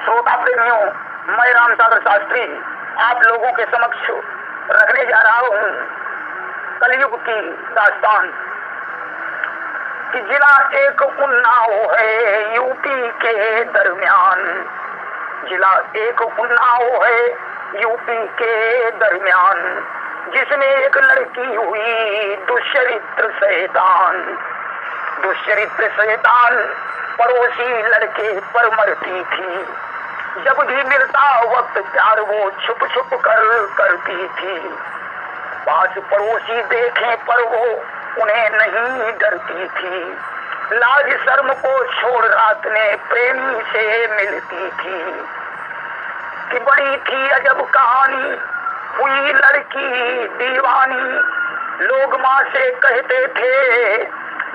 श्रोता प्रेमियों, मैं रामसागर शास्त्री आप लोगों के समक्ष रखने जा रहा हूँ कलयुग की दास्तान कि जिला एक उन्नाव है यूपी के दरमियान। जिला एक उन्नाव है यूपी के दरमियान, जिसमें एक लड़की हुई दुष्चरित्र शैतान। दुष्चरित्र शैतान पड़ोसी लड़के पर मरती थी। जब भी मिलता वक्त प्यार वो छुप छुप कर करती थी। पास पड़ोसी देखे पर वो उन्हें नहीं डरती थी। लाज शर्म को छोड़ रात में प्रेमी से मिलती थी। कि बड़ी थी अजब कहानी, हुई लड़की दीवानी। लोग माँ से कहते थे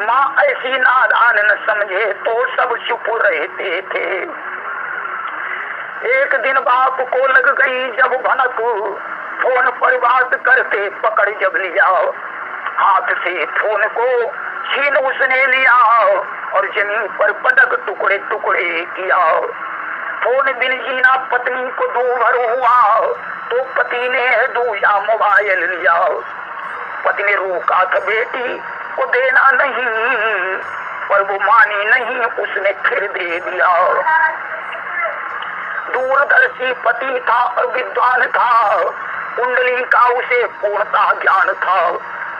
माँ ऐसी नादान न समझे, तो सब चुप रहते थे। एक दिन बाप को लग गई जब भनक, फोन पर बात करते पकड़ जब लिया। हाथ से फोन को छीन उसने लिया और जमीन पर पटक टुकड़े टुकड़े किया। फोन बिन जीना पत्नी को दूभर हुआ, तो पति ने दूसरा मोबाइल लिया। पति ने रोका था बेटी को देना नहीं, पर वो मानी नहीं, उसने फिर दे दिया। दूरदर्शी पति था और विद्वान था, कुंडली का उसे पूर्णता ज्ञान था।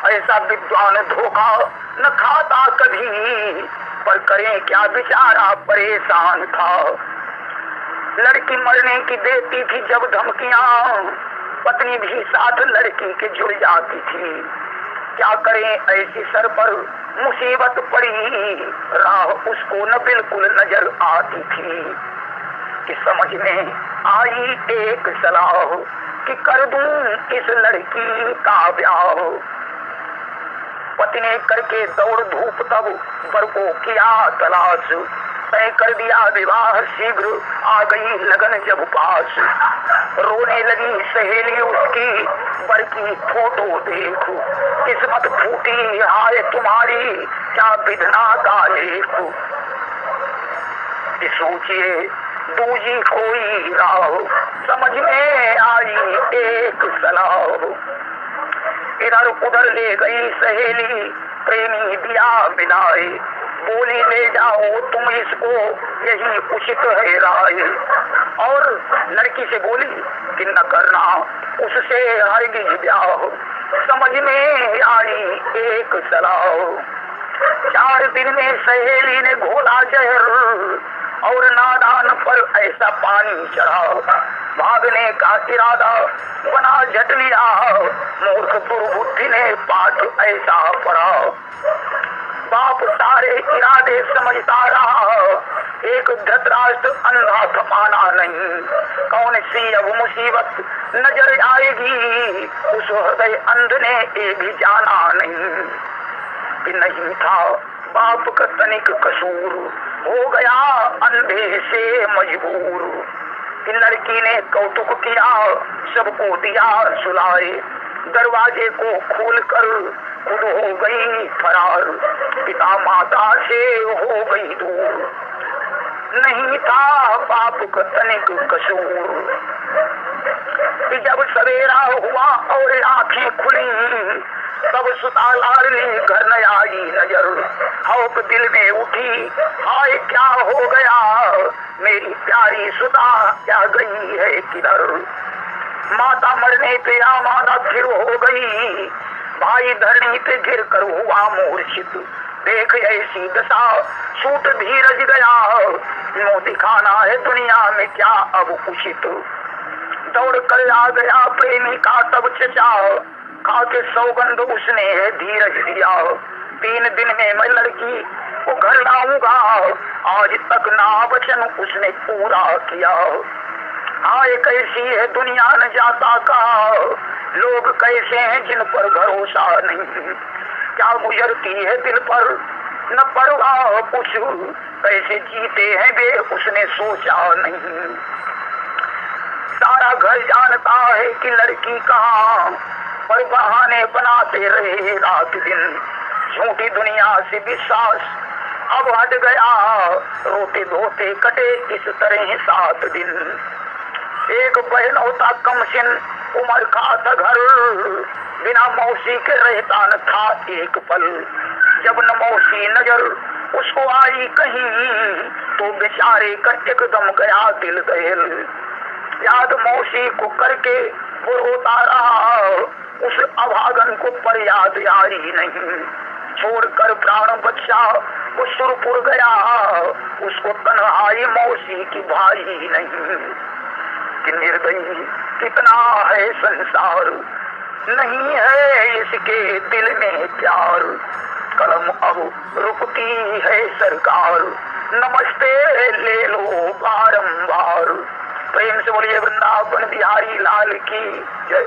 ऐसा विद्वान धोखा न खाता कभी, पर करें क्या बेचारा परेशान था। लड़की मरने की देती थी जब धमकियां, पत्नी भी साथ लड़की के जुड़ जाती थी। क्या करें ऐसी सर पर मुसीबत पड़ी, राह उसको न बिल्कुल नजर आती थी। कि समझ में आई एक सलाह कि कर दूं इस लड़की का ब्याह। पति ने करके दौड़ धूप तब बर को किया तलाश, तय कर दिया विवाह शीघ्र आ गई लगन जब पास। रोने लगी सहेली उसकी बर की फोटो देख, किस्मत फूटी हाय तुम्हारी क्या विधना का लेख। सोचिए दूजी कोई राह, समझ में आई एक सलाह। इधर उधर ले गई सहेली प्रेमी दिया मिलाए, बोली ले जाओ तुम इसको यही उचित है राय। और लड़की से बोली कि न करना उससे हरगिज ब्याह, समझ में आई एक सलाह। 4 दिन में सहेली ने घोला जहर और नादान पर ऐसा पानी चढ़ा। भागने का इरादा बना झट लिया, मूर्ख दुर्बुद्धि ने पाठ ऐसा पढ़ा। बाप सारे इरादे समझता रहा, एक धृतराष्ट्र अंधा थमाना नहीं। कौन सी अब मुसीबत नजर आएगी, उस हृदय अंध ने ये भी जाना नहीं। कि नहीं था बाप का तनिक कसूर, हो गया अंधे से मजबूर। कि लड़की ने कौतुक किया सबको दिया सुलाए, दरवाजे को खोलकर खुद हो गई फरार। पिता माता से हो गई दूर, नहीं था बाप का तनिक कसूर। कि जब सवेरा हुआ और आंखें खुली, तब सुता लाडली घर न आई नजर। हौक दिल में उठी हाय क्या हो गया, मेरी प्यारी सुता क्या गई है किधर। माता मरने पे आमादा फिर हो गई, भाई धरनी पे गिर कर हुआ मूर्छित। देख ऐसी दशा छूट धीरज गया, मुंह दिखाना है दुनिया में क्या अब उचित। दौड़ कर आ गया प्रेमी का तब चचा, खा के सौगंध उसने धीरज दिया। 3 दिन में मैं लड़की को घर लाऊंगा, आज तक ना वचन उसने पूरा किया। हाय कैसी है दुनिया न जाता का, लोग कैसे हैं जिन पर भरोसा नहीं। क्या गुजरती है दिल पर न परवाह कुछ, कैसे जीते हैं वे उसने सोचा नहीं। सारा घर जानता है कि लड़की कहाँ, पर बहाने बनाते रहे रात दिन। झूठी दुनिया से विश्वास अब हट गया रोते धोते कटे इस तरह 7 दिन। एक बहन होता कमसिन उमर का था घर, बिना मौसी के रहता न था एक पल। जब न मौसी नजर उसको आई कहीं तो बेचारे का एकदम गया दिल दहल। याद मौसी को करके वो रोता रहा, उस अभागन को पर याद यारी नहीं। छोड़कर प्राण बच्चा वो सुरपुर गया, उसको तन्हाई मौसी की भारी नहीं। कि निर्दयी कितना है संसार, नहीं है इसके दिल में प्यार। कलम अब रुकती है सरकार, नमस्ते ले लो बारंबार। प्रेम से बोलिए वृंदावन बिहारी लाल की जय।